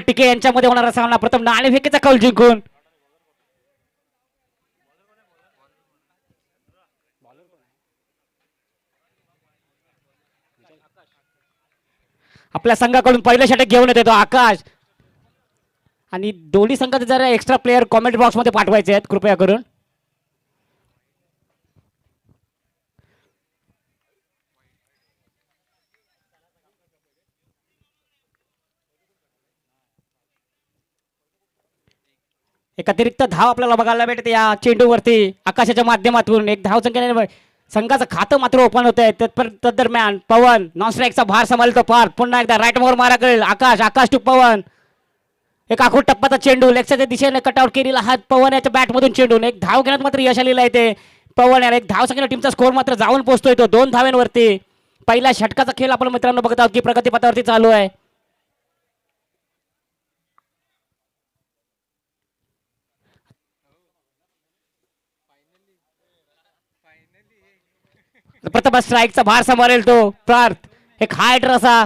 टिके यांच्यामध्ये होणारा सामना प्रथम नाणेफेकीचा कौल जिंकून आपल्या संघाकडून पहिलं षटक घेऊन येतो आकाश. आणि दोन्ही संघाचे जरा एक्स्ट्रा प्लेयर कॉमेंट बॉक्स मध्ये पाठवायचे आहेत कृपया करून. एक अतिरिक्त धाव आपल्याला बघायला भेटते या चेंडूवरती आकाशाच्या माध्यमातून. एक धाव संख्येने संघाचं खातं मात्र ओपन होत आहे. तदरम्यान पवन नॉन स्ट्राईकचा भार सांभाळतो पार. पुन्हा एकदा राईट मोर मारा करेल आकाश टू पवन. एक आखूड टप्पाचा चेंडू लेगच्या दिशेने कटआउट केलेला हा पवन याच्या बॅटमधून चेंडून एक धाव घेण्यात मात्र यश आलेलं आहे ते पवन याला. एक धाव संख्येने टीमचा स्कोर मात्र जाऊन पोहोचतोय तो 2 धाव्यांवरती. पहिल्या षटकाचा खेळ आपण मित्रांनो बघत आहोत की प्रगतीपथावरती चालू आहे. प्रथम स्ट्राईकचा भार सांभाळेल तो पार्थ. एक हायटर असा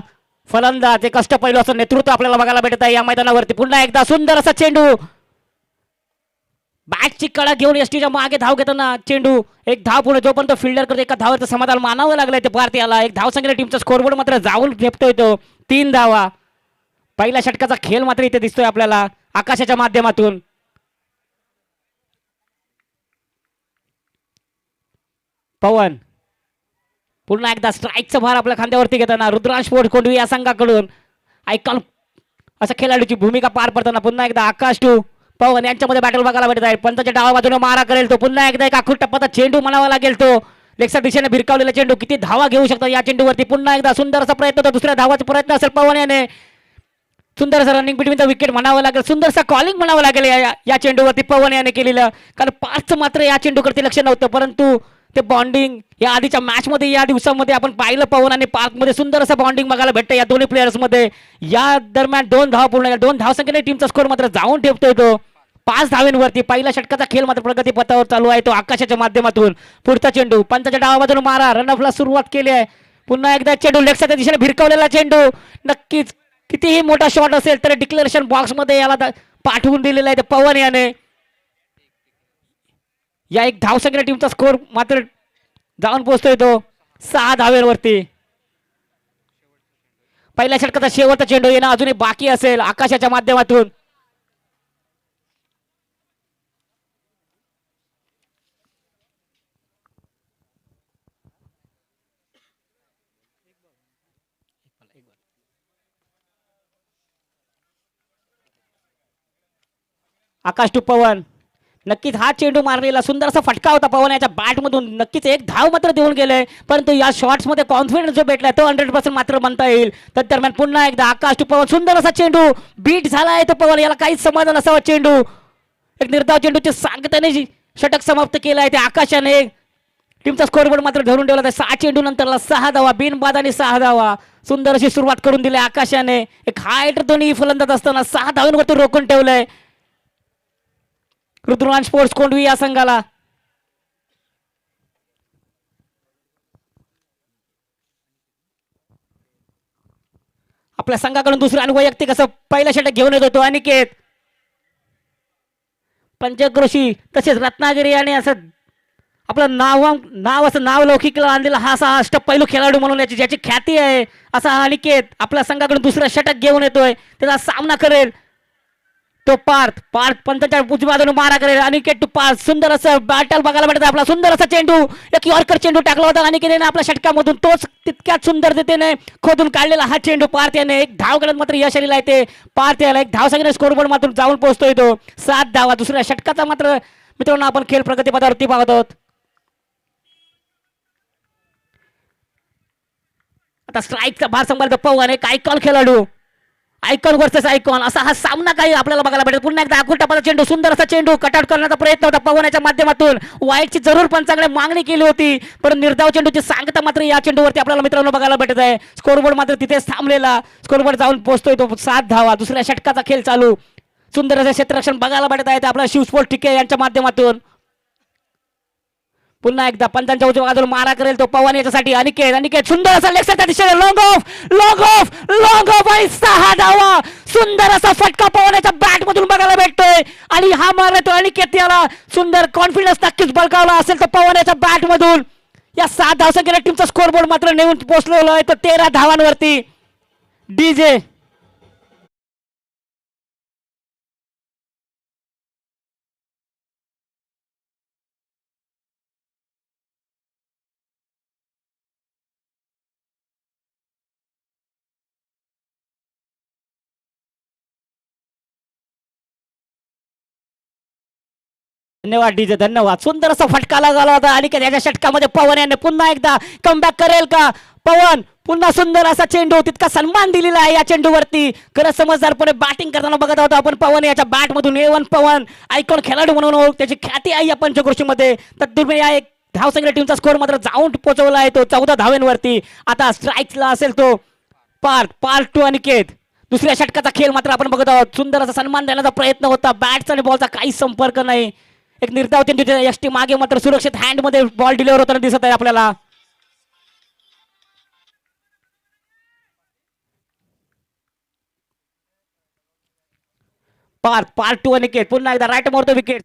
फलंदाज एक अष्टपैलू असं नेतृत्व आपल्याला बघायला भेटत आहे या मैदानावरती. पुन्हा एकदा सुंदर असा चेंडू बॅटची कडा घेऊन एसटीच्या मागे धाव घेताना चेंडू एक धाव पुढे जोपर्यंत फिल्डर करतो एका धावाचं समाधान मानावं लागलंय ते पार्थ याला. एक धाव संख्येने टीमचा स्कोरबोर्ड मात्र जाऊन झेपतोय तो 3 धावा. पहिल्या षटकाचा खेळ मात्र इथे दिसतोय आपल्याला आकाशाच्या माध्यमातून. पवन पुन्हा एकदा स्ट्राईकचा भार आपल्या खांद्यावरती घेताना रुद्रांश स्पोर्ट्स कोंडवी या संघाकडून आयकॉन अशा खेळाडूची भूमिका पार पडताना पुन्हा एकदा आकाश टू पवन यांच्यामध्ये बॅटल बघायला भेटत आहे. पंचाच्या डावा बाजूने मारा करेल तो. पुन्हा एकदा एक आखूड टप्पाचा चेंडू म्हणावा लागेल तो. लेगच्या दिशेने भिरकावलेला चेंडू किती धावा घेऊ शकतात या चेंडूवरती. पुन्हा एकदा सुंदर असा प्रयत्न होता. दुसऱ्या धावाचा प्रयत्न असेल पवन याने. सुंदर असं रनिंग बिटवीन द विकेट म्हणावं लागेल. सुंदरसा कॉलिंग म्हणावं लागेल या चेंडूवरती पवन याने केलेलं. कारण 5 मात्र या चेंडूकडे लक्ष नव्हतं परंतु ते बॉन्डिंग या आधीच्या मॅच मध्ये या दिवसामध्ये आपण पाहिलं पवन आणि पार्क मध्ये सुंदर असं बॉन्डिंग बघायला भेटतं या दोन्ही प्लेयर्स मध्ये. या दरम्यान 2 धाव पूर्ण 2 धाव संख्येने टीमचा स्कोर मात्र जाऊन ठेवतोय तो 5 धावांवरती. पहिल्या षटकाचा खेळ मात्र प्रगती पथावर चालू आहे तो आकाशाच्या माध्यमातून. पुढचा चेंडू पंचाच्या डावा बाजून मारा रनऑफला सुरुवात केली आहे. पुन्हा एकदा चेंडू लेगच्या दिशेने भिरकवलेला चेंडू नक्कीच कितीही मोठा शॉट असेल तर डिक्लेरेशन बॉक्स मध्ये याला पाठवून दिलेला आहे ते पवन याने. या एक धाव संख्येने टीमचा स्कोर मात्र जाऊन पोहोचतोय तो 6 धावेवरती. पहिल्या षटकाचा शेवटचा चेंडू येणं अजूनही बाकी असेल आकाशाच्या माध्यमातून. आकाश टू पवन नक्कीच हा चेंडू मारलेला सुंदर असा फटका होता पवन याच्या बॅट मधून. नक्कीच एक धाव मात्र देऊन गेले परंतु या शॉट्स मध्ये कॉन्फिडन्स जो भेटलाय तो 100% मात्र म्हणता येईल. तर दरम्यान पुन्हा एकदा आकाश टू पवन सुंदर असा चेंडू बीट झालाय तो पवन याला काहीच समाधान असावा. चेंडू एक निर्धाव चेंडूचे सांगताने षटक समाप्त केलं आहे ते आकाशाने. टीमचा स्कोरबोर्ड मात्र धरून ठेवला आहे 6 चेंडू नंतरला 6 धावा बिनबाद आणि 6 धावा. सुंदर अशी सुरुवात करून दिली आकाशाने. एक हायटर दोन्ही फलंदाज असताना 6 धावांवरती रोखून ठेवलंय रुद्रांश स्पोर्ट्स कोंडवी या संघाला. आपल्या संघाकडून दुसरा आणि वैयक्तिक असं पहिला षटक घेऊन येत होतो अनिकेत. पंचक्रोशी तसेच रत्नागिरी आणि असं आपलं नाव असं नाव लौकिकला आणलेला हा असा अष्टपैलू खेळाडू म्हणून ज्याची ख्याती आहे असा हा अनिकेत आपल्या संघाकडून दुसरा षटक घेऊन येतोय. त्याचा सामना करेल तो पार्थ पंचाच्या उजव्या बाजूने मारा करेल अनिकेत टू पार्थ. सुंदर असं बॅटल बघायला भेटत आपला सुंदर असा चेंडू एक यॉर्कर चेंडू टाकला होता अनिकेतने आपल्या षटकामधून. तोच तितक्याच सुंदर रीतीने खोदून काढलेला हा चेंडू पार्थ याने. एक धाव करत मात्र यश आलेला आहे ते पार्थ याला. एक धाव संख्येने स्कोरबोर्ड मात्र जाऊन पोहोचतोय तो 7 धावा. दुसऱ्या षटकाचा मात्र मित्रांनो आपण खेळ प्रगतीपथावरती पाहत आहोत. आता स्ट्राईकचा भार सांभाळतो पवन एक आयकॉन खेळाडू आयकॉन वर्सेस आयकॉन असा हा सामना काही आपल्याला बघायला भेटेल. पुन्हा एकदा आखूड टप्पाचा चेंडू सुंदर असा चेंडू कटआउट करण्याचा प्रयत्न होता पवनाच्या माध्यमातून. वाईटची जरूर पंचांकडे मागणी केली होती पण निर्धाव चेंडूची सांगता मात्र या चेंडूवरती आपल्याला मित्रांनो बघायला भेटत आहे. स्कोरबोर्ड मात्र तिथेच थांबलेला. स्कोरबोर्ड जाऊन पोहोचतोय तो 7 धावा. दुसऱ्या षटकाचा खेळ चालू. सुंदर असं क्षेत्ररक्षण बघायला भेटत आहे आपला शिवस्पोर्ट टिके यांच्या माध्यमातून. पुन्हा एकदा पंचांच्या उजव्या बाजूला मारा करेल तो पवन याच्यासाठी अनिकेत सुंदर असा लेगच्या दिशेने लॉंग ऑफ आणि 6 धावा. सुंदर असा फटका पवनाच्या बॅट मधून बघायला भेटतोय आणि हा मारतो अनिकेत याला सुंदर कॉन्फिडन्स नक्कीच बळकावला असेल तर पवनाच्या बॅट मधून या 7 धावसंख्येने टीमचा स्कोर बोर्ड मात्र नेऊन पोहोचलेला आहे तर 13 धावांवरती डीजे धन्यवाद डीजे धन्यवाद सुंदर असा फटका लागला होता आणि त्याच्या षटकामध्ये पवन याने पुन्हा एकदा कमबॅक करेल का पवन पुन्हा सुंदर असा चेंडू तितका सन्मान दिलेला आहे या चेंडूवरती खरं समजदारपणे बॅटिंग करताना बघत आहोत आपण पवन याच्या बॅट मधून A1 पवन आयकॉन खेळाडू म्हणून त्याची ख्याती आहे या पंचक्रोशीमध्ये तर तुम्ही या एक धावसंख्या टीमचा स्कोर मात्र जाऊन पोहोचवला आहे तो 14 धावांवरती आता स्ट्राईक्सला असेल तो पार्ट 2 अनिकेत दुसऱ्या षटकाचा खेळ मात्र आपण बघत आहोत सुंदर असा सन्मान देण्याचा प्रयत्न होता बॅटचा आणि बॉलचा काही संपर्क नाही एक निर्धाव एसटी मागे मात्र सुरक्षित हँड मध्ये बॉल डिलिव्हर होताना दिसत आहे आपल्याला पार्ट 2 विकेट पुन्हा एकदा राईट मोर द विकेट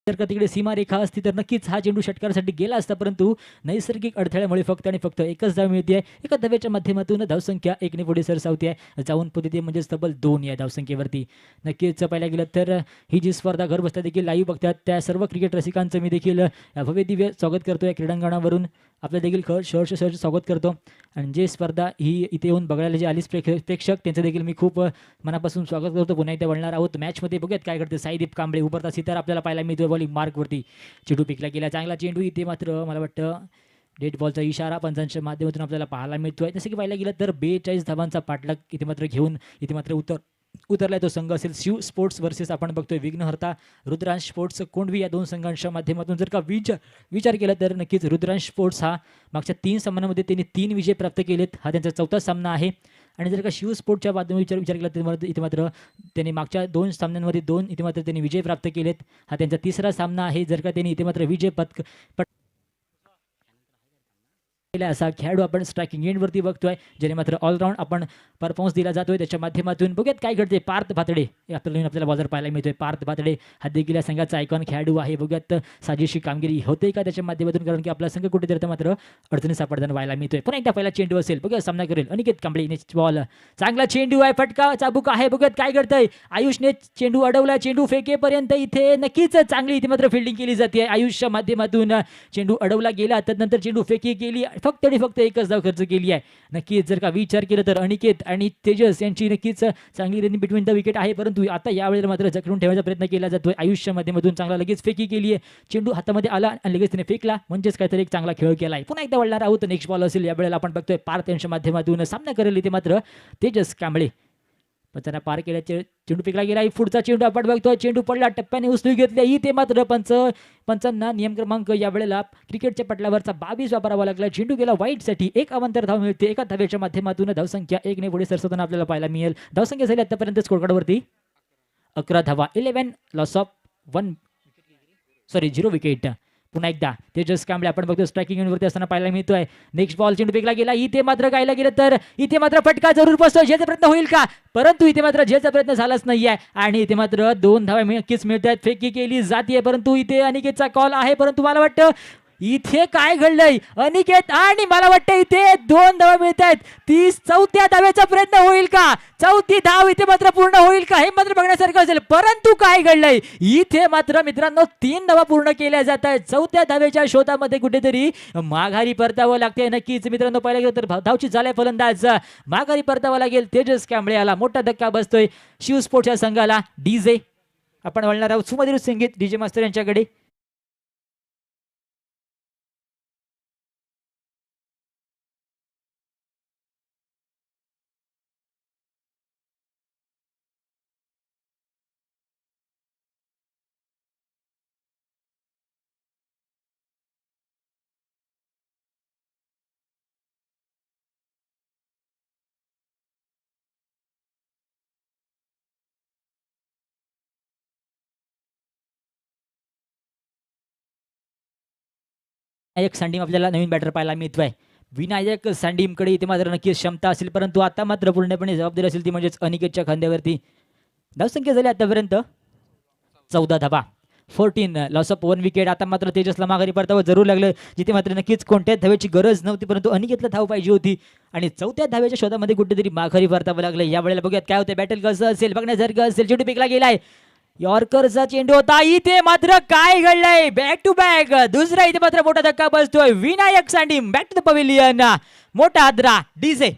जर का तिकडे सीमारेखा असती तर नक्कीच हा चेंडू षटकारासाठी गेला असता, परंतु नैसर्गिक अडथळ्यामुळे फक्त आणि फक्त एकच धाव मिळते आहे. एका धावेच्या माध्यमातून धावसंख्या 1ने पुढे सरसावते आहे, जाऊन पोहोचते म्हणजेच तब्बल 2 या धावसंख्येवरती. नक्कीच पाहायला गेलं तर ही जी स्पर्धा घर बसता देखील लाईव्ह बघतात त्या सर्व क्रिकेट रसिकांचं मी देखील भव्य दिव्य स्वागत करतो या क्रीडांगणावरून. आपलं देखील सहर्ष स्वागत करतो. आणि जे स्पर्धा ही इथे येऊन बघायला जे आलीच प्रेक्षक त्यांचं देखील मी खूप मनापासून स्वागत करतो. पुन्हा एकदा वळणार आहोत मॅचमध्ये. बघूयात काय करते. साईदीप कांबळे उभरता सितार आपल्याला पाहायला मिळतोय बॉलिंग मार्कवरती. चेंडू पिकला गेला, चांगला चेंडू. इथे मात्र मला वाटतं डेड बॉलचा इशारा पंचांच्या माध्यमातून आपल्याला पाहायला मिळतोय. जसं की पाहायला गेलं तर 42 धावांचा पाठलाग इथे मात्र घेऊन इथे मात्र उतरलाय तो संघ असेल शिव स्पोर्ट्स वर्सेस आपण बघतोय विघ्नहर्ता रुद्रांश स्पोर्ट्स कोंडवी. या दोन संघांच्या माध्यमातून जर का विचार केला तर नक्कीच रुद्रांश स्पोर्ट्स हा मागच्या 3 सामन्यांमध्ये त्यांनी 3 विजय प्राप्त केलेत. हा त्यांचा 4था सामना आहे. आणि जर का शिव स्पोर्टच्या माध्यमातून विचार केला तर इथे मात्र त्यांनी मागच्या 2 सामन्यांमध्ये 2 इथे मात्र त्यांनी विजय प्राप्त केलेत. हा त्यांचा 3रा सामना आहे. जर का त्यांनी इथे मात्र विजय असा खेळाडू आपण स्ट्रायकिंग एंडवरती बघतोय, ज्याने मात्र ऑलराऊंड आपण परफॉर्मन्स दिला जातोय त्याच्या माध्यमातून. बघूयात काय घडते. पार्थ भातडे आपल्याला बाजार पाहायला मिळतोय. पार्थ भातडे हा देखील या संघाचा आयकॉन खेळाडू आहे. बघूयात साजेशी कामगिरी होते का त्याच्या माध्यमातून, कारण की आपला संघ कुठेतरी मात्र अडचणी सापडताना व्हायला मिळतोय. पुन्हा एकदा पहिला चेंडू असेल, बघूया सामना करेल अनिकेत कांबळे. नेक्स्ट बॉल, चांगला चेंडू आहे, फटका चाबूक आहे. बघूयात काय घडतंय. आयुषने चेंडू अडवला, चेंडू फेकेपर्यंत इथे नक्कीच चांगली इथे मात्र फिल्डिंग केली जाते. आयुषच्या माध्यमातून चेंडू अडवला गेला, त्यानंतर चेंडू फेकी केली, फक्त एकच धाव खर्च केली आहे. नक्कीच जर का विचार केला तर अनिकेत आणि तेजस यांची नक्कीच चांगली रनिंग बिटवीन द विकेट आहे, परंतु आता यावेळेला मात्र जखडून ठेवण्याचा प्रयत्न केला जातोय. आयुष्या माध्यमातून चांगला लगेच फेकी केली आहे, चेंडू हातामध्ये आला आणि लगेच त्याने फेकला, म्हणजेच काहीतरी एक चांगला खेळ केला आहे. पुन्हा एकदा वळणार आहोत. नेक्स्ट बॉल असेल, यावेळेला आपण बघतोय पार्थ यांच्या माध्यमातून सामना करेल इथे मात्र तेजस कांबळे. त्यांना पार केल्या, चेंडू फेकला गेला. पुढचा चेंडू आपण बघतोय, चेंडू पडला, टप्प्याने उचलून घेतल्या. इथे मात्र पंचांना नियम क्रमांक यावेळेला क्रिकेटच्या पटलावरचा 22 वापरावा लागला. चेंडू गेला वाईटसाठी, एक अवांतर धाव मिळते. एका धावेच्या माध्यमातून धावसंख्या 1ने पुढे सरसवताना आपल्याला पाहायला मिळेल. धावसंख्या झाली आतापर्यंत स्कोरकार्डवरती 11 धावा, 11 लॉस ऑफ 0 विकेट. पुन्हा एकदा तेजस कांबळे आपण बघतो स्ट्रायकिंग एंडवरती असताना पाहायला मिळतोय. नेक्स्ट बॉल चेंडू फेकला गेला. इथे मात्र गायला गेलं तर इथे मात्र फटका जरूर बसतो. ज्याचा प्रयत्न होईल का, परंतु इथे मात्र ज्याचा प्रयत्न झालाच नाहीये आणि इथे मात्र 2 धावा नक्कीच मिळतात. फेकी केली जाते, परंतु इथे अनिकेतचा कॉल आहे. परंतु मला वाटतं इथे काय घडलंय अनिकेत, आणि मला वाटतं इथे 2 धावा मिळत आहेत. 4थ्या धावेचा प्रयत्न होईल का, 4थी धाव इथे मात्र पूर्ण होईल का, हे मात्र बघण्यासारखं असेल. परंतु काय घडलंय इथे मात्र मित्रांनो 3 धावा पूर्ण केल्या जात आहेत. 4थ्या धावेच्या शोधामध्ये कुठेतरी माघारी परतावं लागते. नक्कीच मित्रांनो पाहिलं गेलं तर धावची झालाय फलंदाज, माघारी परतावं लागेल. तेजस कांबळे याला मोठा धक्का बसतोय शिव स्पोर्ट्सच्या संघाला. डीजे आपण वळणार आहोत सुमधुर संगीत डीजे मास्तर यांच्याकडे. विनायक सांडीम आपल्याला नवीन बॅटर पाहायला मिळतोय. विनायक सांडीमकडे इथे मात्र नक्कीच क्षमता असेल, परंतु आता मात्र पूर्णपणे जबाबदारी असेल ती म्हणजेच अनिकेतच्या खांद्यावरती. धावसंख्या झाली आतापर्यंत 14 धावा, 14 लॉस ऑफ 1 विकेट. आता मात्र तेजसला माघारी परतावं जरूर लागलं, जिथे मात्र नक्कीच कोणत्याच धावेची गरज नव्हती, परंतु अनिकेतला धाव पाहिजे होती आणि 4थ्या धावेच्या शोधामध्ये कुठेतरी माघारी परतावं लागलं. यावेळेला बघूयात काय होतं. बॅटल कसं असेल बघण्यासारखं असेल. चेंडू फेकला गेलाय, यॉर्करचा चेंडू होता. इथे मात्र काय घडलंय, बॅक टू बॅक दुसरा इथे मात्र मोठा धक्का बसतोय. Vinayak Sandim back to the pavilion, मोठा आदरा. डीजे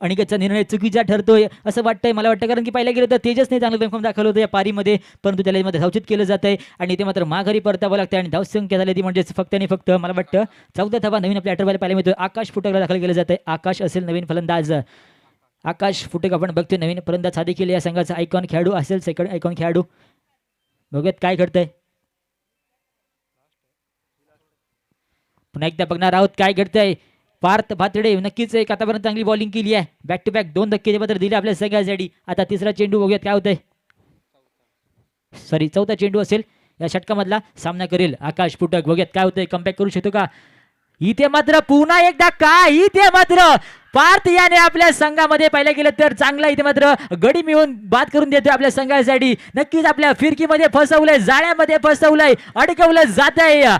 अनिकेतचा निर्णय चुकीचा ठरतोय असं वाटतंय मला वाटतं, कारण की पाहिलं गेलं तर तेजसने चांगलं बेफॉर्म दाखवलं होतं या पारीमध्ये, परंतु त्याला मध्ये धावचित केलं जात आहे आणि ते मात्र माघारी परतावं लागतं आणि धावसंख्या झाली ती म्हणजे फक्त आणि फक्त मला वाटतं 14 धावा नवीन आपल्या अटरवायला पाहायला मिळतोय. आकाश फुटकला दाखल केलं जात आहे. आकाश असेल नवीन फलंदाज. आकाश फुटक आपण बघतोय नवीन फलंदाज हा देखील या संघाचा आयकॉन खेळाडू असेल, सेकंड आयकॉन खेळाडू. बघूयात काय घडतंय. पुन्हा एकदा बघणार आहोत काय घडतंय. पार्थ भातडे नक्कीच एक आतापर्यंत चांगली बॉलिंग केली आहे. बॅक टू बॅक 2 धक्के मात्र दिले आपल्या संघासाठी. आता तिसरा चेंडू बघूयात काय होतंय. सॉरी चौथा चेंडू असेल. या षटकामधला सामना करेल आकाश पुटक. बघूयात काय होतंय. कमबॅक करू शकतो का. इथे मात्र पुन्हा एकदा काय इथे मात्र पार्थ याने आपल्या संघामध्ये पाहिलं गेलं तर चांगला इथे मात्र गडी मिळवून बाद करून देतोय आपल्या संघासाठी. नक्कीच आपल्या फिरकीमध्ये फसवलंय, जाळ्यामध्ये फसवलंय, अडकवलं जात आहे.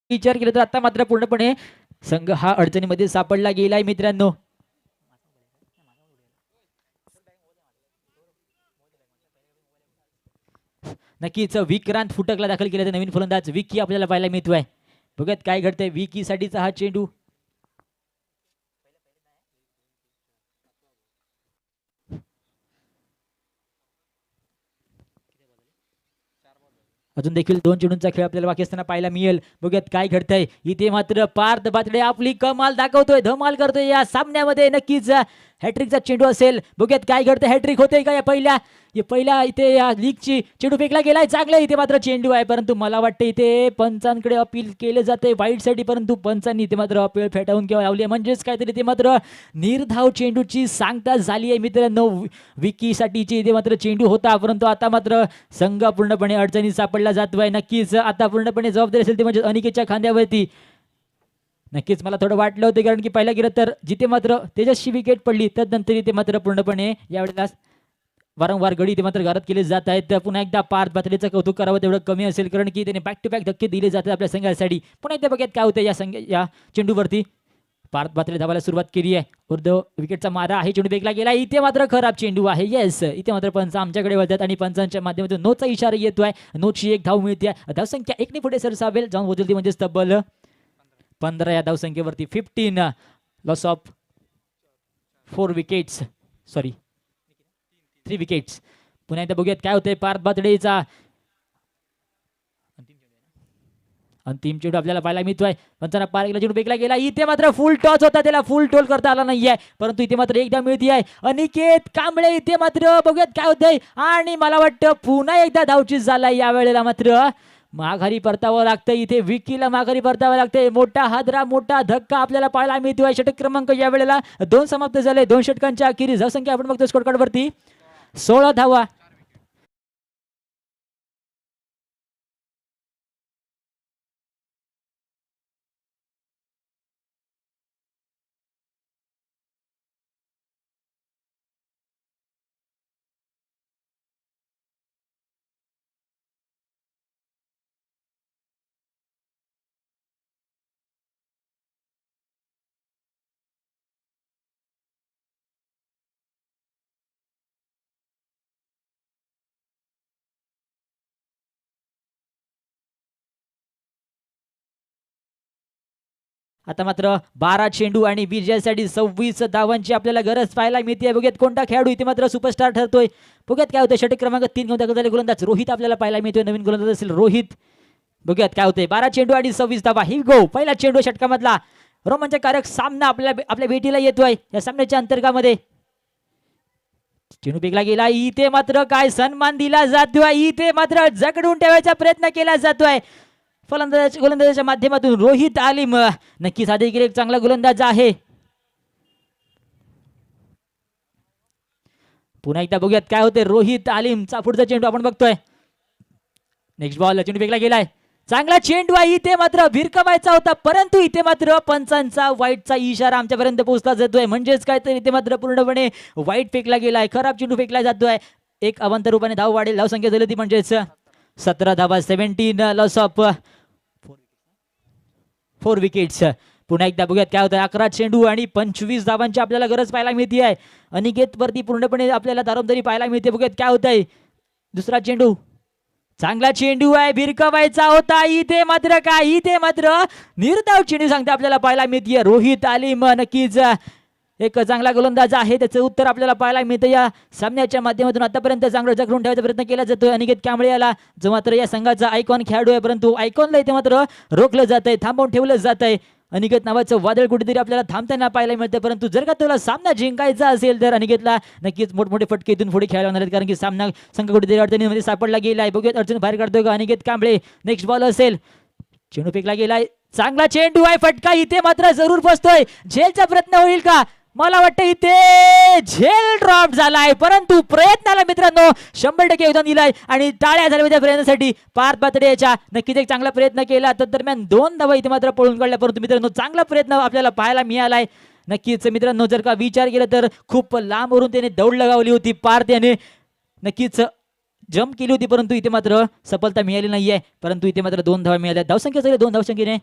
विचार केला तर आता मात्र पूर्णपणे संघ हा अडचणीमध्ये सापडला गेलाय मित्रांनो. नक्कीच विक्रांत फुटकला दाखल केला नवीन फलंदाज विकी आपल्याला पाहायला मिळतोय. बघत काय घडतंय. विकी साठीचा हा चेंडू अजून देखील 2 चेंडूंचा खेळ आपल्याला बाकी असताना पाहायला मिळेल. बघूयात काय घडतंय. इथे मात्र पार्थ भातडे आपली कमाल दाखवतोय, धमाल करतोय या सामन्यामध्ये. नक्कीच हॅट्रिकचा चेंडू असेल. बघूयात काय घडतंय. हॅट्रिक होते का या पहिल्या इथे या लीगची चेंडू फेकला गेलाय. चांगला इथे मात्र चेंडू आहे, परंतु मला वाटतं इथे पंचांकडे अपील केले जाते वाईटसाठी, परंतु पंचांनी इथे मात्र अपील फेटाळून किंवा लावली आहे. म्हणजेच काहीतरी ते मात्र निर्धाव चेंडूची सांगता झाली आहे मित्रांनो. विकीसाठीची इथे मात्र चेंडू होता, परंतु आता मात्र संघ पूर्णपणे अडचणीत सापडला जातोय. नक्कीच आता पूर्णपणे जबाबदारी असेल ते म्हणजे अनिकेतच्या खांद्यावरती. नक्कीच मला थोडं वाटलं होतं, कारण की पहिला गेलं तर जिथे मात्र तेजस्वी विकेट पडली त्यानंतर इथे मात्र पूर्णपणे यावेळेला वारंवार गडी इथे मात्र घरात केले जात आहेत. पुन्हा एकदा पार्थ भातडेचं कौतुक करावं तेवढं कमी असेल, कारण की त्याने बॅक टू बॅक धक्के दिले जातात आपल्या संघासाठी. पुन्हा एकदा बघत काय होतं या चेंडूवरती. पार्थ भातडे धावायला सुरुवात केली आहे. उर्ध्व विकेटचा मारा आहे, चेंडू फेकला गेला. इथे मात्र खराब चेंडू आहे. येस, इथे मात्र पंच आमच्याकडे वळतात आणि पंचांच्या माध्यमातून नोचा इशारा येतोय. नोची एक धाव मिळते. धावसंख्या 1 ने पुढे सरसावेल जाऊन बदलती, म्हणजे तब्बल 15 या धावसंख्येवरती. 15 loss of 4 wickets, sorry 3 wickets. पुन्हा एकदा बघूयात काय होतंय. पार्थ भातडेचा अंतिम चेंडू आपल्याला पाहायला मिळतोय. पंचांना पार केला, चेंडू फेकला गेला. इथे मात्र फुल टॉच होता, त्याला फुल टोल करता आला नाहीये, परंतु इथे मात्र एकदा मिळती आहे. अनिकेत कांबळे इथे मात्र बघूयात काय होतंय. आणि मला वाटतं पुन्हा एकदा धावचीत झालाय. या वेळेला मात्र माघारी परतावं लागतं. इथे विकीला माघारी परतावं लागतंय. मोठा हादरा, मोठा धक्का आपल्याला पाहायला मिळतोय. षटक क्रमांक या वेळेला 2 समाप्त झाले. 2 षटकांच्या अखेरीस धावसंख्या आपण बघतो स्कोर कार्ड वरती 16 धावा. आता मात्र 12 चेंडू आणि विजयासाठी 26 धावांची आपल्याला गरज पाहायला मिळते. बघूयात कोणता खेळाडू इथे मात्र सुपरस्टार ठरतोय. बघूयात काय होतं. षटक क्रमांक 3 गोलंदाज रोहित आपल्याला पाहायला मिळतोय. नवीन गोलंदाज असेल रोहित. बघूयात काय होतंय. 12 चेंडू आणि 26 धावा. ही गो पहिला चेंडू षटकामधला. रोमांचकारक सामना आपल्या भेटीला येतोय. या सामन्याच्या अंतर्गामध्ये चेंडू फेकला गेला. इथे मात्र काय सन्मान दिला जातोय. इथे मात्र जकडून ठेवायचा प्रयत्न केला जातोय गोलंदाजाच्या माध्यमातून. रोहित आलिम नक्कीच हा देखील एक चांगला गोलंदाज आहे. पुन्हा एकदा बघूयात काय होते. रोहित आलिमचा पुढचा चेंडू आपण बघतोय. नेक्स्ट बॉल, चेंडू फेकला गेलाय. चांगला चेंडू आहे. इथे मात्र भिरकवायचा होता, परंतु इथे मात्र पंचांचा वाईटचा इशारा आमच्यापर्यंत पोहोचला जातोय. म्हणजेच काय तर इथे मात्र पूर्णपणे वाईट फेकला गेलाय. खराब चेंडू फेकला जातोय. एक अवांतर रूपाने धाव वाढेल. धावसंख्या झाली ती म्हणजेच 17 धावा. 17 लॉस ऑफ 4 विकेट्स. पुन्हा एकदा बघूयात काय होतं. 11 चेंडू आणि 25 धावांची आपल्याला गरज पाहायला मिळते आहे. अनिकेत वरती पूर्णपणे आपल्याला दारोमदारी पाहायला मिळते. बघूयात काय होतंय. दुसरा चेंडू, चांगला चेंडू आहे. भिरकवायचा होता. इथे मात्र काय, इथे मात्र निर्धाव चेंडू सांगते आपल्याला पाहायला मिळते. रोहित आलिम नक्कीच एक चांगला गोलंदाज आहे, त्याचं उत्तर आपल्याला पाहायला मिळतं या सामन्याच्या माध्यमातून. आतापर्यंत चांगलं जखडून ठेवायचा प्रयत्न केला जातोय अनिकेत कांबळे याला, जो मात्र या संघाचा आयकॉन खेळाडू आहे, परंतु आयकॉनला इथे मात्र रोखलं जात आहे, थांबवून ठेवलं जात आहे. अनिकेत नावाचं वादळ कुठेतरी आपल्याला थांबताना पाहायला मिळतं, परंतु जर का तुला सामना जिंकायचा असेल तर अनिकेतला नक्कीच मोठमोठे फटके इथून पुढे खेळायला होणार आहेत, कारण की सामना संघ कुठेतरी अडचणीमध्ये सापडला गेला आहे. बघूयात अडचण बाहेर काढतोय का अनिकेत कांबळे. नेक्स्ट बॉल असेल, चेंडू फेकला गेलाय, चांगला चेंडू आहे, फटका इथे मात्र जरूर बसतोय. झेलचा प्रयत्न होईल का? मला वाटतं इथे झेल ड्रॉप झालाय, परंतु प्रयत्नाला मित्रांनो 100% योगदान दिलाय आणि टाळ्या झाल्या त्या प्रयत्नासाठी. पार्थ बातडे याच्या नक्कीच एक चांगला प्रयत्न केला, तर दरम्यान 2 धावा इथे मात्र पळून काढल्या, परंतु मित्रांनो चांगला प्रयत्न आपल्याला पाहायला मिळालाय. नक्कीच मित्रांनो जर का विचार केला तर खूप लांबवरून त्याने दौड लगावली होती, पार्थ याने नक्कीच जम्प केली होती, परंतु इथे मात्र सफलता मिळाली नाहीये. परंतु इथे मात्र 2 धावा मिळाल्या. धावसंख्या झाली 2 धावसंख्येने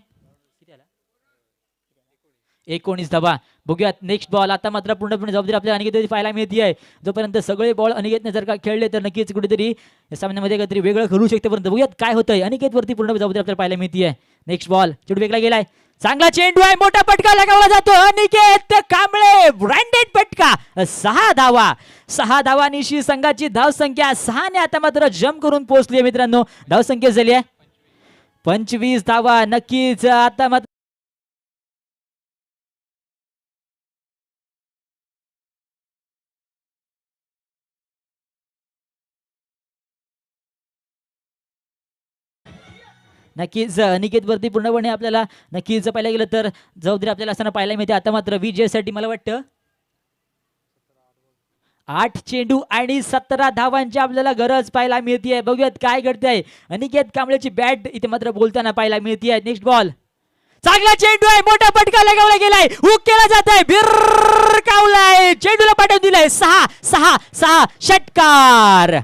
19 धावा. बघूयात नेक्स्ट बॉल. आता मात्र पूर्णपणे जबाबदारी आपल्याला अनिकेत पाहायला मिळते आहे. जोपर्यंत सगळे बॉल अनिकेतने जर का खेळले तर नक्कीच कुठेतरी या सामन्यामध्ये काहीतरी वेगळं करू शकते, परंतु बघूयात काय होतंय. अनिकेत वरती पूर्ण जबाबदारी आपल्याला पाहायला मिळते आहे. नेक्स्ट बॉल, चेंडू फेकला गेलाय, चांगला चेंडू आहे, मोठा फटका लगावला जातो. अनिकेत कांबळे ब्रँडेड फटका. 6 धावा. 6 धावांची संघाची धावसंख्या 6 ने आता मात्र जम्प करून पोहोचली आहे मित्रांनो. धावसंख्या झाली आहे 25 धावा. नक्कीच आता मात्र नक्कीच अनिकेत वरती पूर्णपणे आपल्याला नक्कीच पाहायला गेलं तर जबाबदारी आपल्याला असताना पाहायला मिळते. आता मात्र विजयासाठी मला वाटतं 8 चेंडू आणि 17 धावांची आपल्याला गरज पाहायला मिळते. बघूयात काय घडतंय. अनिकेत कांबळेची बॅट इथे मात्र बोलताना पाहायला मिळते. नेक्स्ट बॉल, चांगला चेंडू आहे, मोठा फटका लगावला गेलाय, हुक केला जात आहे, भिरकावलाय, चेंडूला पाठवून दिलाय. 6 षटकार.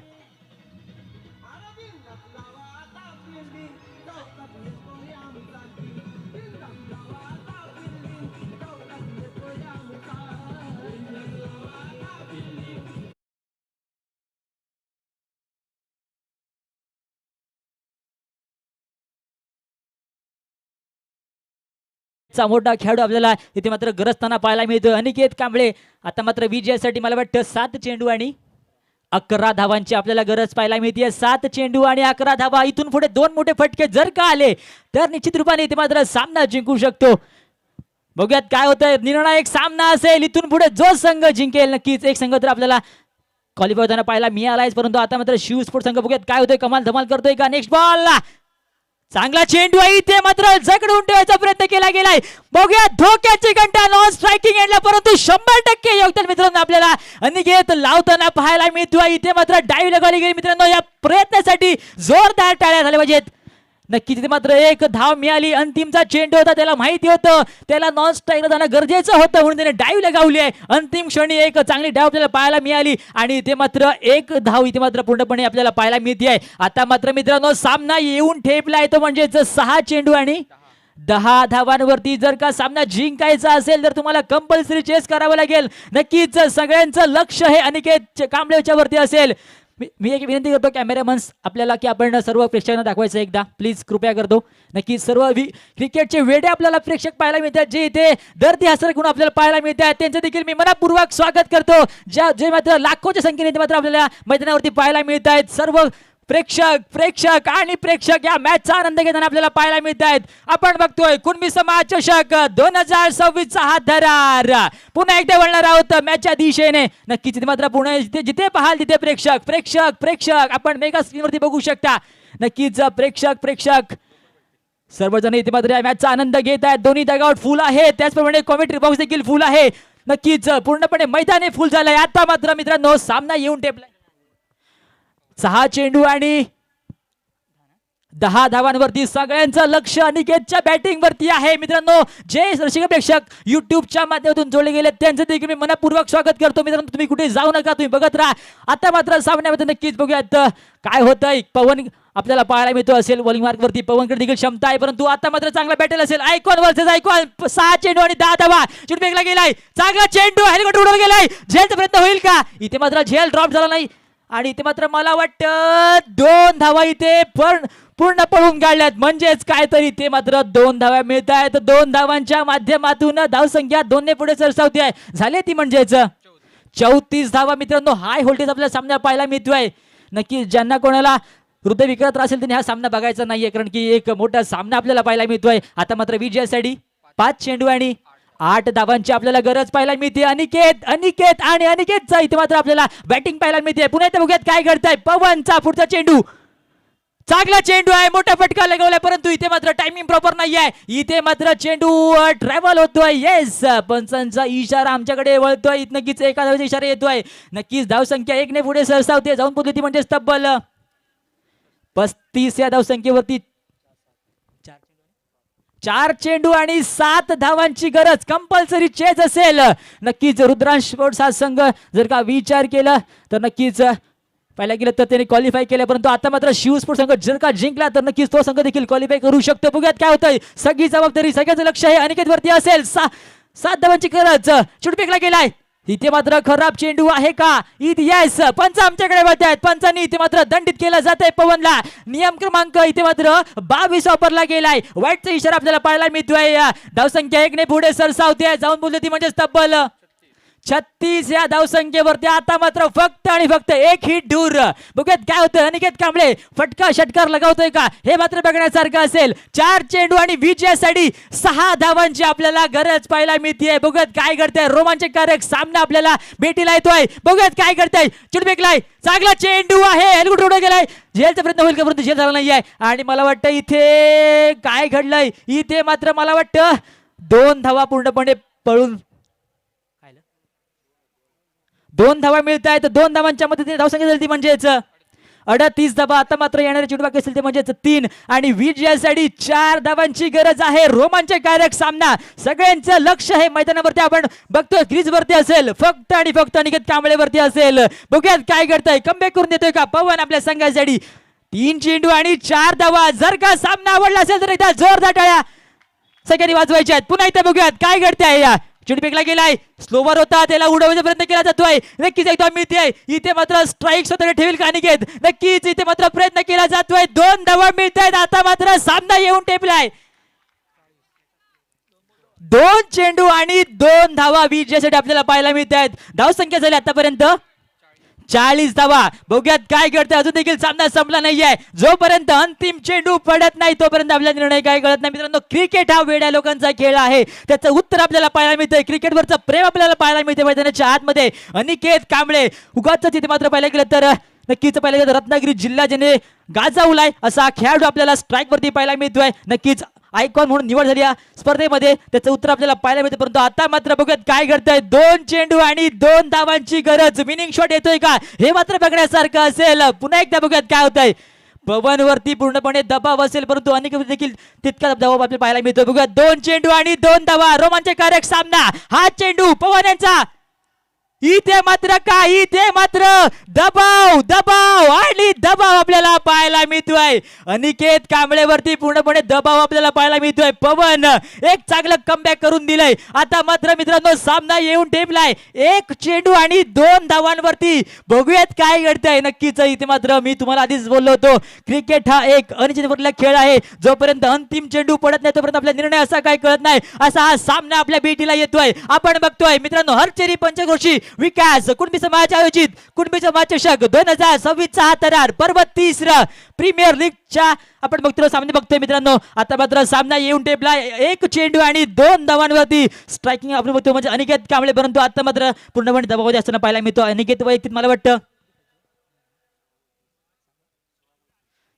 चा मोठा खेळाडू आपल्याला इथे मात्र गरजताना पाहायला मिळतो. अनिकेत कांबळे आता मात्र विजयासाठी मला वाटतं 7 चेंडू आणि 11 धावांची आपल्याला गरज पाहायला मिळते. 7 चेंडू आणि 11 धावा. इथून पुढे 2 मोठे फटके जर का आले तर निश्चित रूपाने इथे मात्र सामना जिंकू शकतो. बघूयात काय होतंय. निर्णायक सामना असेल. इथून पुढे जो संघ जिंकेल, नक्कीच एक संघ तर आपल्याला क्वालिफाय होताना पाहायला मिळालाय, परंतु आता मात्र शिवस्पोर्ट संघ बघूयात काय होतंय, कमाल धमाल करतोय का. नेक्स्ट बॉल, चांगला चेंडू आहे, इथे मात्र जगडून ठेवायचा प्रयत्न केला गेलाय. बघूया धोक्याची घंटा नॉन स्ट्रायकिंग एंडला, परंतु 100% योगदान मित्रांनो आपल्याला अनिकेत लावताना पाहायला मिळतोय. इथे मात्र डाईव्ह लगावली गेली मित्रांनो. या प्रयत्नासाठी जोरदार टाळ्या झाल्या पाहिजेत. नक्की तिथे मात्र 1 धाव मिळाली. अंतिमचा चेंडू होता, त्याला माहिती होतं त्याला नॉन स्ट्राईकला जाणं गरजेचं होतं, म्हणून त्याने डाईव्ह लगावली आहे. अंतिम क्षणी एक चांगली डाव आपल्याला पाहायला मिळाली आणि इथे मात्र 1 धाव इथे मात्र पूर्णपणे आपल्याला पाहायला मिळते आहे. आता मात्र मित्रांनो सामना येऊन ठेपला येतो, म्हणजेच 6 चेंडू आणि 10 धावांवरती जर का सामना जिंकायचा असेल तर तुम्हाला कंपल्सरी चेस करावं लागेल. नक्कीच सगळ्यांचं लक्ष हे अनिकेत कांबळेच्या वरती असेल. मी एक विनंती करतो कॅमेरामन्स आपल्याला की आपण सर्व प्रेक्षकांना दाखवायचं एकदा प्लीज, कृपया करतो. नक्की सर्व क्रिकेटचे वेडे आपल्याला प्रेक्षक पाहायला मिळतात, जे इथे दर्दी हसर करून आपल्याला पाहायला मिळतात, त्यांचं देखील मी मनपूर्वक स्वागत करतो. जे मात्र लाखोच्या संख्येने मात्र आपल्याला मैदानावरती पाहायला मिळत आहेत. सर्व प्रेक्षक आणि प्रेक्षक या मॅचचा आनंद घेताना आपल्याला पाहायला मिळत आहेत. आपण बघतोय कुणबी समाज चषक 2026चा हा दरार पुन्हा एकदा वळणार आहोत मॅचच्या दिशेने. नक्कीच तिथे मात्र पुन्हा जिथे पाहाल तिथे प्रेक्षक आपण मेगा स्क्रीनवरती बघू शकता. नक्कीच प्रेक्षक सर्वजण इथे मात्र या मॅचचा आनंद घेत आहेत. दोन्ही डगआउट फुल आहे, त्याचप्रमाणे कॉमेंट्री बॉक्स देखील फुल आहे. नक्कीच पूर्णपणे मैदाने फुल झालंय. आता मात्र मित्रांनो सामना येऊन टेपलाय. 6 चेंडू आणि 10 धावांवरती सगळ्यांचं लक्ष अनिकेतच्या बॅटिंग वरती आहे. मित्रांनो जे रसिक प्रेक्षक युट्यूबच्या माध्यमातून जोडले गेले त्यांचं देखील मी मनपूर्वक स्वागत करतो. मित्रांनो तुम्ही कुठे जाऊ नका, तुम्ही बघत राहा. आता मात्र सामन्यामध्ये नक्कीच बघूयात काय होतंय. पवन आपल्याला पाहायला मिळतो असेल बॉलिंग मार्क वरती, पवनकडे देखील क्षमता आहे, परंतु आता मात्र चांगला बॅटल असेल. Icon versus icon. 6 चेंडू आणि 10 धावा. चेंडू फेकला गेलाय, चांगला चेंडू हेलिकॉप्टर उडवला गेलाय. झेलचा प्रयत्न होईल का? इथे मात्र झेल ड्रॉप झाला नाही आणि इथे मात्र मला वाटतं 2 धावा इथे पण पूर्ण पळून काढल्यात, म्हणजेच काहीतरी ते मात्र 2 धावा मिळत आहेत. 2 धावांच्या माध्यमातून धावसंख्या 2 ने पुढे सरसावते आहे. झाले ती म्हणजेच 34 धावा. मित्रांनो हाय व्होल्टेज आपल्याला सामना पाहायला मिळतोय. नक्की ज्यांना कोणाला हृदयविकार त्रास असेल त्यांनी हा सामना बघायचा नाहीये, कारण की एक मोठा सामना आपल्याला पाहायला मिळतोय. आता मात्र विजयासाठी 5 चेंडू आणि 8 धावांची आपल्याला गरज पाहायला मिळते. अनिकेत आणि अनिकेतचा इथे मात्र आपल्याला बॅटिंग पाहायला मिळते. पुन्हा इथे बघूयात काय घडतंय. पवनचा पुढचा चेंडू, चांगला चेंडू आहे, मोठा फटका लगवलाय, परंतु इथे मात्र टायमिंग प्रॉपर नाही आहे. इथे मात्र चेंडू ट्रॅव्हल होतोय. येस, पंचांचा इशारा आमच्याकडे वळतोय. नक्कीच एका धावेचा इशारा येतोय. नक्कीच धावसंख्या 1 ने पुढे सरसावते. जाऊन पोहोचली ती म्हणजे तब्बल 35 या धावसंख्येवरती. 4 चेंडू आणि 7 धावांची गरज. कंपल्सरी चेज असेल. नक्कीच रुद्रांश स्पोर्ट्स हा संघ जर का विचार केला तर नक्कीच पाहायला गेलं तर त्याने क्वालिफाय केलं, परंतु आता मात्र शिव स्पोर्ट्स संघ जर का जिंकला तर नक्कीच तो संघ देखील क्वालिफाय करू शकतो. बघूयात काय होतंय. सगळी जबाबदारी सगळ्याचं लक्ष आहे अनिकेत वरती असेल. 7 धावांची गरज. चेंडू फेकला गेलाय. इथे मात्र खराब चेंडू आहे का. इथे येस, पंच आमच्याकडे वळतायत. पंचांनी इथे मात्र दंडित केलं जात आहे पवनला. नियम क्रमांक इथे मात्र 22 वापरला गेलाय. वाईटचा इशारा आपल्याला पाहायला मिळतोय. धावसंख्या 1 ने पुढे सरसावते. जाऊन बोलले ती म्हणजे तब्बल 36 या धावसंख्येवरती. आता मात्र फक्त आणि फक्त 1 हिट दूर. बघूयात काय होतं. अनिकेत कांबळे फटका षटकार लगावतोय का हे मात्र बघण्यासारखं असेल. 4 चेंडू आणि विजयासाठी 6 धावांची आपल्याला गरज पाहायला मिळते. बघूयात काय घडतंय. रोमांचकारक सामना आपल्याला भेटीला येतोय. बघूयात काय घडतंय. चेंडू फेकलाय, चांगला चेंडू आहे, हेलगुट उडून गेलाय. झेलचा प्रयत्न होईल का, परंतु झेल झाला नाहीये. आणि मला वाटतं इथे काय घडलंय. इथे मात्र मला वाटतं 2 धावा पूर्णपणे पळून 2 धावा मिळत आहेत. 2 धावांच्या मध्ये धावसंख्या झाली ती म्हणजेच 38 धावा. आता मात्र येणारे चेंडू बाकी असेल ते म्हणजेच 3 आणि विजयासाठी 4 धावांची गरज आहे. रोमांचकारक सामना. सगळ्यांचं लक्ष हे मैदानावरती आपण बघतोय क्रीज वरती असेल, फक्त आणि फक्त अनिकेत कांबळेवरती असेल. बघूयात काय घडतंय. कमबॅक करून देतोय का पवन आपल्या संघासाठी. 3 चेंडू आणि 4 धावा. जर का सामना आवडला असेल तर एकदा जोरदार टाळ्या सगळ्यांनी वाजवायच्या आहेत. पुन्हा इथे बघूयात काय घडतंय. चेंडू फेकला गेलाय, स्लोवर होता, त्याला उडवण्याचा प्रयत्न केला जातोय. नक्कीच एकदा मिळते. इथे मात्र स्ट्राईक स्वतःकडे ठेवेल का अनिकेत. नक्कीच इथे मात्र प्रयत्न केला जातोय. 2 धावा मिळत आहेत. आता मात्र सामना येऊन टेपलाय. 2 चेंडू आणि 2 धावा विजयासाठी आपल्याला पाहायला मिळत आहेत. धावसंख्या झाली आतापर्यंत 40 धावा. बघूयात काय घडतंय. अजून देखील सामना संपला नाहीये. जोपर्यंत अंतिम चेंडू पडत नाही तोपर्यंत आपला निर्णय काय कळत नाही. मित्रांनो, क्रिकेट हा वेड्या लोकांचा खेळ आहे. त्याचं उत्तर आपल्याला पाहायला मिळतंय. क्रिकेटवरचं प्रेम आपल्याला पाहायला मिळते मैदानाच्या आतमध्ये. अनिकेत कांबळे उगाच तिथे मात्र पाहायला गेलं तर नक्कीच पाहिलं गेलं रत्नागिरी जिल्हा ज्याने गाजवलाय असा खेळाडू आपल्याला स्ट्राईक वरती पाहायला मिळतोय. नक्कीच आयकॉन म्हणून निवड झाली या स्पर्धेमध्ये, त्याचं उत्तर आपल्याला पाहायला मिळतं. परंतु आता मात्र बघूयात काय घडतंय. 2 चेंडू आणि 2 धावांची गरज. विनिंग शॉट येतोय का हे मात्र बघण्यासारखं असेल. पुन्हा एकदा बघूयात काय होतंय. पवन वरती पूर्णपणे दबाव असेल, परंतु अनेक देखील तितका दबाव आपल्याला पाहायला मिळतो. बघूयात 2 चेंडू आणि 2 धावा. रोमांचकारक सामना. हा चेंडू पवन यांचा. इथे मात्र काय, इथे मात्र दबाव दबाव आणि दबाव आपल्याला पाहायला मिळतोय. अनिकेत कांबळेवरती पूर्णपणे दबाव आपल्याला पाहायला मिळतोय. पवन एक चांगलं कमबॅक करून दिलंय. आता मात्र मित्रांनो सामना येऊन टेपलाय. 1 चेंडू आणि 2 धावांवरती. बघूयात काय घडतंय. नक्कीच इथे मात्र मी तुम्हाला आधीच बोललो होतो, क्रिकेट हा एक अनिश्चित खेळ आहे. जोपर्यंत अंतिम चेंडू पडत नाही तोपर्यंत आपला निर्णय असा काय कळत नाही. असा हा सामना आपल्या भेटीला येतोय. आपण बघतोय मित्रांनो, हरचेरी पंचक्रोशी विकास कुणबी समाज आयोजित कुणबी समाज चषक 2026 हा तरार पर्व 30 प्रीमियर लीगच्या आपण बघतोय सामने बघतोय मित्रांनो. आता मात्र सामना येऊन टेपला. 1 चेंडू आणि 2 धावांवरती स्ट्रायकिंग आपण बघतोय म्हणजे अनिकेत कांबळे, परंतु आता मात्र पूर्णपणे दबाव असताना पाहायला मिळतो. अनिकेत वैयक्तिक मला वाटतं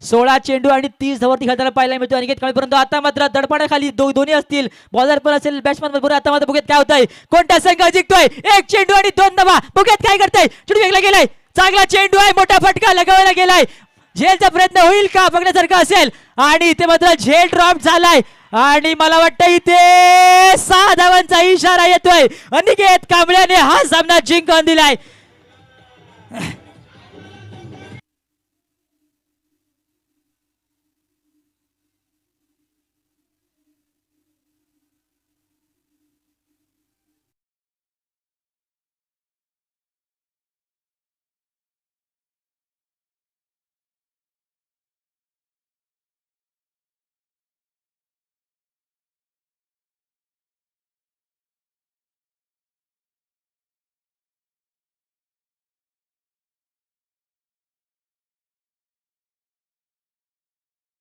16 चेंडू आणि 30 धावांवरती खेळताना पाहायला मिळतो अनिकेत कांबळे, परंतु आता मात्र दडपणाखाली दोन्ही असतील, बॉलर पण असेल, बॅट्समन पण. आता मात्र बघूयात काय होतंय. कोणता संघ जिंकतोय. 1 चेंडू आणि 2 धावा. बघूयात काय करताय. चेंडू फेकला गेलाय, चांगला चेंडू आहे, मोठा फटका लगावायला गेलाय. झेलचा प्रयत्न होईल का बघण्यासारखं असेल. आणि इथे मात्र झेल ड्रॉप झालाय आणि मला वाटतं इथे 6 धावांचा इशारा येतोय. अनिकेत कांबळेने हा सामना जिंकून दिलाय.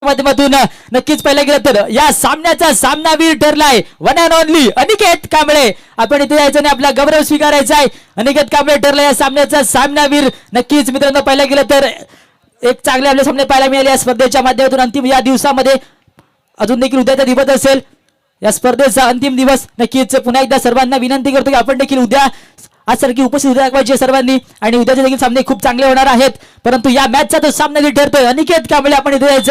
माध्यमातून नक्कीच पाहिलं गेलं तर या सामन्याचा सामनावीर ठरलाय one and only Aniket Kamble. आपण इथे यायचं आणि आपला गौरव स्वीकारायचा आहे. अनिकेत कांबळे ठरला या सामन्याचा सामनावीर. नक्कीच मित्रांनो पाहिलं गेलं तर एक चांगले आपले सामने पाहायला मिळाले या स्पर्धेच्या माध्यमातून. अंतिम या दिवसामध्ये अजून देखील उद्याचा दिवस असेल या स्पर्धेचा अंतिम दिवस. नक्कीच पुन्हा एकदा सर्वांना विनंती करतो की आपण देखील उद्या आज सारखी उपस्थित दाखवायची सर्वांनी आणि उद्याचे देखील सामने खूप चांगले होणार आहेत. परंतु या मॅचचा तो सामना ठरतोय अनिकेत कांबळे आपण इथे यायचं